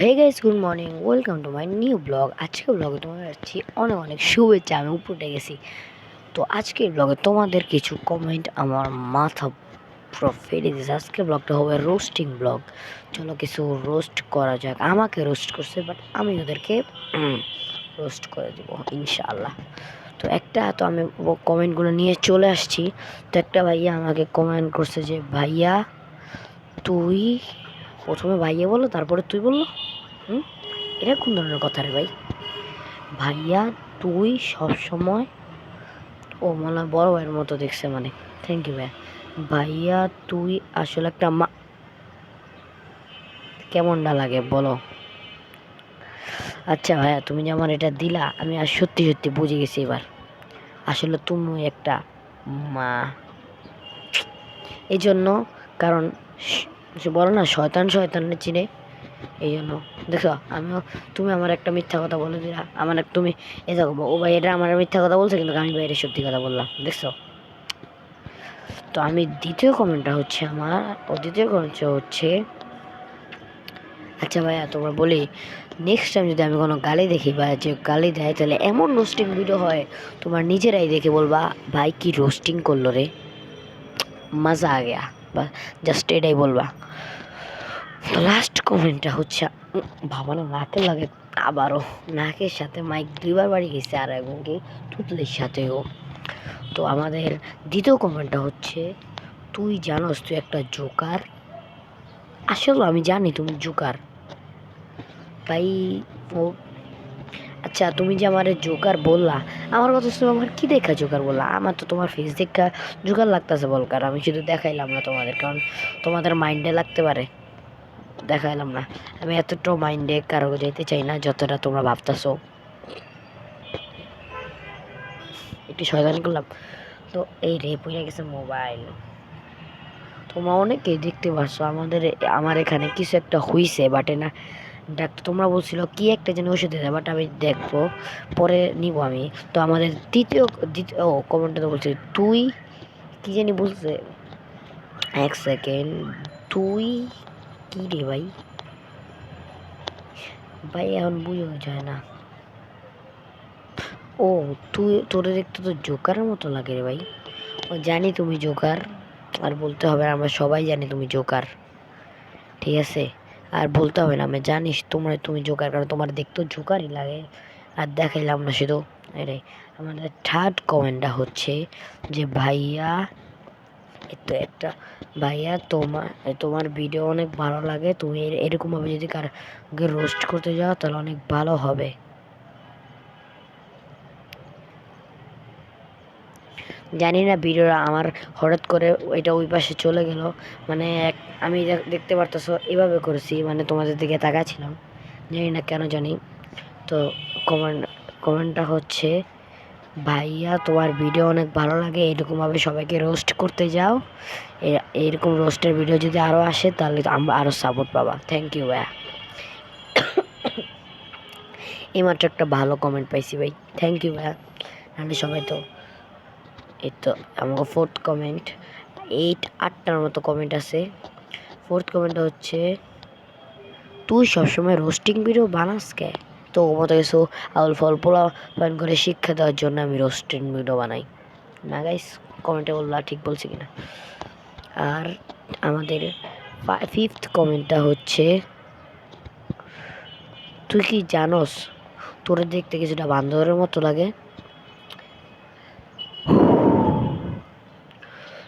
Hey guys, good morning, welcome to my new blog. আজকের ব্লগে তোমাদের যাচ্ছি অনেক অনেক শুভেচ্ছা। আমি উপরে গেছি। তো আজকের ব্লগে তোমাদের কিছু কমেন্ট আমার মাথা পুরো ফেলে দিয়েছে। আজকের ব্লগটা হবে রোস্টিং ব্লগ। চলো কিছু রোস্ট করা যাক। আমাকে রোস্ট করছে, বাট আমি ওদেরকে রোস্ট করে দেবো ইনশাআল্লাহ। তো আমি কমেন্টগুলো নিয়ে চলে আসছি। তো একটা ভাইয়া আমাকে কমেন্ট করছে যে ভাইয়া তুই, প্রথমে ভাইয়া বললো তারপরে তুই বললো। এটা কোন ধরনের কথা রে ভাই? ভাইয়া তুই সবসময়, ও মনে হয় বড় ভাইয়ের মতো দেখছে, মানে থ্যাংক ইউ ভাইয়া। ভাইয়া তুই আসলে একটা কেমনটা লাগে বলো? আচ্ছা ভাইয়া, তুমি যে আমার এটা দিলা, আমি আর সত্যি সত্যি বুঝে গেছি এবার। আসলে তুমি একটা মা। এই জন্য, কারণ সে বলো না, শয়তান শয়তানের চিনে। এই জন্য দেখো, তুমি আমার একটা মিথ্যা কথা বলে দিলা। তুমি এ দেখো, ও ভাই এটা আমার মিথ্যা কথা বলছে, কিন্তু আমি ভাইয়ের সত্যি কথা বললাম, দেখছো? তো আমি দ্বিতীয় কমেন্টটা হচ্ছে দ্বিতীয় কমেন্টটা হচ্ছে, আচ্ছা ভাইয়া তোমরা বলি, নেক্সট টাইম যদি আমি কোনো গালি দেখি বা যে গালি দেয়, তাহলে এমন রোস্টিং ভিডিও হয়, তোমার নিজেরাই দেখে বলবা ভাই কি রোস্টিং করলো রে, মজা আ গেয়া, বা জাস্ট এটাই বলবা। তো লাস্ট কমেন্টটা হচ্ছে, ভাবানো নাকে লাগে, আবারও নাকের সাথে মাইক দুইবার বাড়ি গেছে, আর এবং কি তুতলির সাথেও। তো আমাদের দ্বিতীয় কমেন্টটা হচ্ছে, তুই জানোস তুই একটা জোকার। আসলে আমি জানি তুমি জোকার ভাই। ও আচ্ছা, তুমি যে আমার জোকার বললা, আমার কথা শুনে আমার কি দেখা জোকার বললা? আমার তো তোমার ফেস দেখা জোকার লাগতেছে বলকার। আমি শুধু দেখাইলাম না তোমাদের, কারণ তোমাদের মাইন্ডে লাগতে পারে, দেখাইলাম না। আমি এতটাও মাইন্ডে কারো যাইতে চাই না যতটা তোমরা ভাবতেছো। একটু শয়তানি করলাম। তো এই রে পড়ে গেছে মোবাইল। তোমরা অনেকেই দেখতে পাচ্ছ আমার এখানে কিছু একটা হইছে, বাট না ডাক্তার তোমরা বলছিল কি একটা যেন ওষুধ দেয়, বাট আমি দেখবো, পরে নিব আমি। তো আমাদের দ্বিতীয় কমেন্টটা তো বলছে, তুই কি জানি বলছে, এক সেকেন্ড, তুই কি রে ভাই? ভাই এখন বুঝে যায় না। ও, তোরে দেখতে তো জোকারের মতো লাগে রে ভাই। ও জানি তুমি জোকার, আর বলতে হবে না, আমরা সবাই জানি তুমি জোকার, ঠিক আছে? আর বলতে হবে না, আমি জানিস তুমি জোকার, কারণ তোমার দেখতেও জোকারই লাগে। আর দেখাইলাম না শুধু এটাই। আমাদের থার্ড কমেন্টটা হচ্ছে যে ভাইয়া, তো একটা ভাইয়া তোমার ভিডিও অনেক ভালো লাগে, তুমি এরকমভাবে যদি কারকে রোস্ট করতে যাও তাহলে অনেক ভালো হবে। জানি না ভিডিওটা আমার হঠাৎ করে এটা ওই পাশে চলে গেল, মানে আমি দেখতে পারতেছো এভাবে করেছি, মানে তোমাদের দিকে তাকাচ্ছিলাম, জানি না কেন জানি। তো কমেন্টটা হচ্ছে, ভাইয়া তোমার ভিডিও অনেক ভালো লাগে, এরকমভাবে সবাইকে রোস্ট করতে যাও। এরকম রোস্টের ভিডিও যদি আরও আসে তাহলে আমরা আরও সাপোর্ট পাবা। থ্যাংক ইউ ভাইয়া। এইমাত্র একটা ভালো কমেন্ট পাইছি ভাই, থ্যাংক ইউ ভাইয়া। নাহলে সবাই তো, এই তো আমাকে ফোর্থ কমেন্ট, 8-8টার মতো কমেন্ট আছে। ফোর্থ কমেন্টটা হচ্ছে, তুই সবসময় রোস্টিং ভিডিও বানাস কে? তো ও মতো কিছু আউল ফল পোলা পান করে শিক্ষা দেওয়ার জন্য আমি রোস্টিং ভিডিও বানাই না গাইস। কমেন্টে বললা ঠিক বলছি কিনা। আর আমাদের ফিফথ কমেন্টটা হচ্ছে, তুই কি জানোস তোর দেখতে কিছুটা বান্দরের মতো লাগে?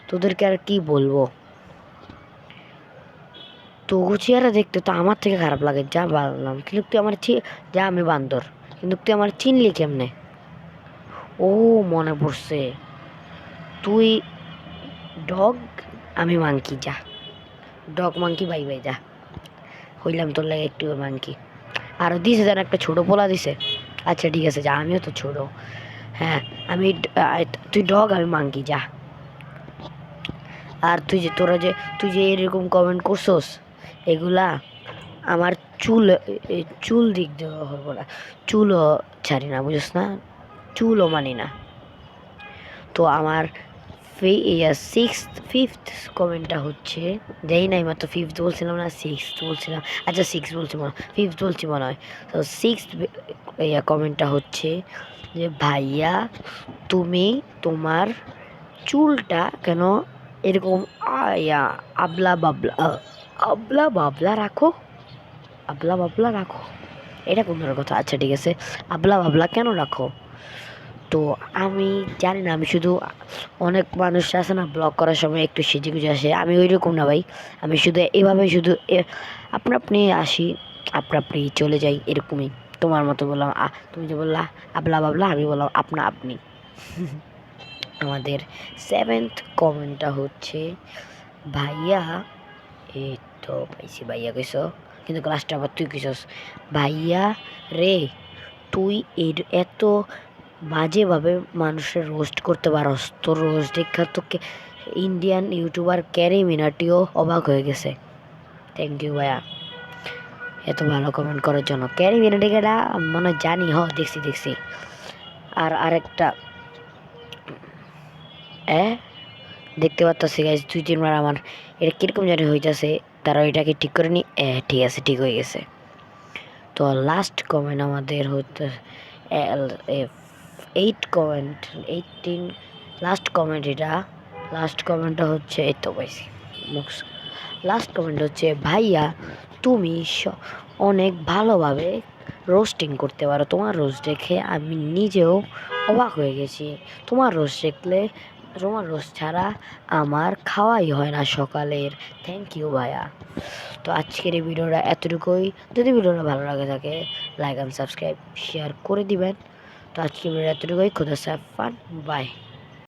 তোদেরকে আর কি বলবো, তোগো চেহারা দেখতে তো আমার থেকে খারাপ লাগে, যা বললাম। কিন্তু তুই আমার যা আমি বান্দর, কিন্তু তুই আমার চিনলি কেমনে? ও, মনে পড়ছে, তুই ডগ, আমি মাংকি, যা ডগ মাংকি, বাই বাই, যা। হইলাম তোর লাগে একটু মাংকি। আরও দিছে যেন একটা ছোট পোলা দিছে। আচ্ছা ঠিক আছে, যা, আমিও তো ছোট। হ্যাঁ, আমি তুই ডগ, আমি মাংকি, যা। আর তুই যে এরকম কমেন্ট করছোস, এগুলা আমার চুল দিক দেওয়া হবো না, চুলও ছাড়ি না, বুঝছ না, চুলও মানি না। তো আমার ফিফথ কমেন্টটা হচ্ছে, যেই নাই মাত্র ফিফথ বলছিলাম না, সিক্সথ বলছিলাম, আচ্ছা সিক্স বলছি মনে হয়, ফিফথ বলছি মনে হয়। তো সিক্সথ কমেন্টটা হচ্ছে যে ভাইয়া তুমি তোমার চুলটা কেন এরকম আবলা বাবলা আবলা বাবলা রাখো, আবলা বাবলা রাখো, এটা কোন ধরনের কথা? আচ্ছা ঠিক আছে, আবলা বাবলা কেন রাখো? তো আমি জানি না, আমি শুধু, অনেক মানুষ আছে না ব্লগ করার সময় একটু সেজে গুজে আসে, আমি ওই রকম না ভাই। আমি শুধু এভাবে শুধু আপনা আপনি আসি, আপনা আপনি চলে যাই, এরকমই। তোমার মতো বললাম, তুমি যে বললা আবলা বাবলা, আমি বললাম আপনা আপনি। আমাদের সেভেন্থ কমেন্টটা হচ্ছে ভাইয়া, এই তো পাইছি, ভাইয়া কইস, কিন্তু ক্লাসটা আবার তুই কইসস। ভাইয়া রে, তুই এত বাজেভাবে মানুষের রোস্ট করতে পারস, তোর রোস্ট দেখা তোকে ইন্ডিয়ান ইউটিউবার ক্যারি মিনাটিও অবাক হয়ে গেছে। থ্যাংক ইউ ভাইয়া এত ভালো কমেন্ট করার জন্য। ক্যারি মিনাটিকেটা মনে হয় জানি, দেখছি। আর আরেকটা দেখতে পাচ্ছি গাইজ, 2-3 বার আমার এটা কীরকম জানি হইতেছে, তারা এটাকে ঠিক করে নি। ঠিক আছে, ঠিক হয়ে গেছে। তো লাস্ট কমেন্ট আমাদের হচ্ছে 18 লাস্ট কমেন্ট, এটা লাস্ট কমেন্টটা হচ্ছে, এই তো পাইছি, লাস্ট কমেন্ট হচ্ছে ভাইয়া তুমি অনেক ভালোভাবে রোস্টিং করতে পারো, তোমার রোস্ট দেখে আমি নিজেও অবাক হয়ে গেছি, তোমার রোস্ট ছাড়া আমার খাওয়াই হয় না সকালের। থ্যাংক ইউ ভাইয়া। তো আজকের এই ভিডিওটা এতটুকুই। যদি ভিডিওটা ভালো লাগে থাকে, লাইক অ্যান্ড সাবস্ক্রাইব শেয়ার করে দিবেন। তো আজকের ভিডিওটা এতটুকুই। খুদা সাফ ফান, বাই।